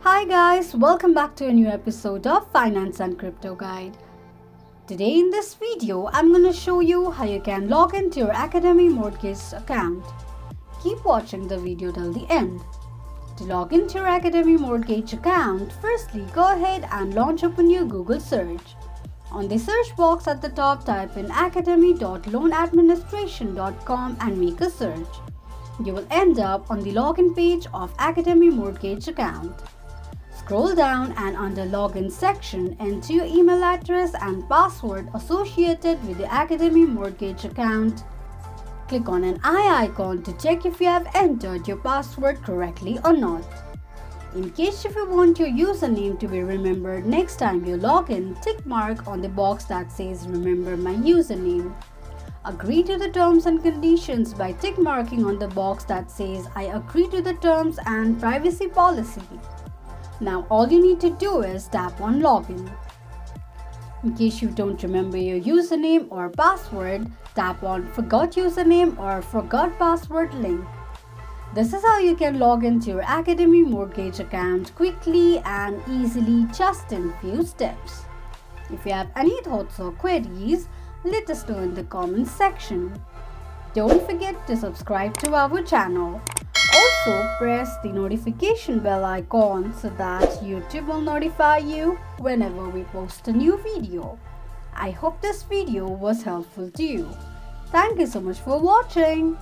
Hi guys, welcome back to a new episode of Finance and Crypto Guide. Today in this video, I'm going to show you how you can log into your Academy Mortgage account. Keep watching the video till the end. To log into your Academy Mortgage account, firstly go ahead and launch up a new Google search. On the search box at the top, type in academy.loanadministration.com and make a search. You will end up on the login page of Academy Mortgage account. Scroll down and under login section, enter your email address and password associated with the Academy Mortgage account. Click on an eye icon to check if you have entered your password correctly or not. In case if you want your username to be remembered next time you log in, tick mark on the box that says remember my username. Agree to the terms and conditions by tick marking on the box that says I agree to the terms and privacy policy. Now all you need to do is tap on login. In case you don't remember your username or password, tap on forgot username or forgot password link. This is how you can log into your Academy Mortgage account quickly and easily just in few steps. If you have any thoughts or queries, let us know in the comments section. Don't forget to subscribe to our channel. Also, press the notification bell icon so that YouTube will notify you whenever we post a new video. I hope this video was helpful to you. Thank you so much for watching.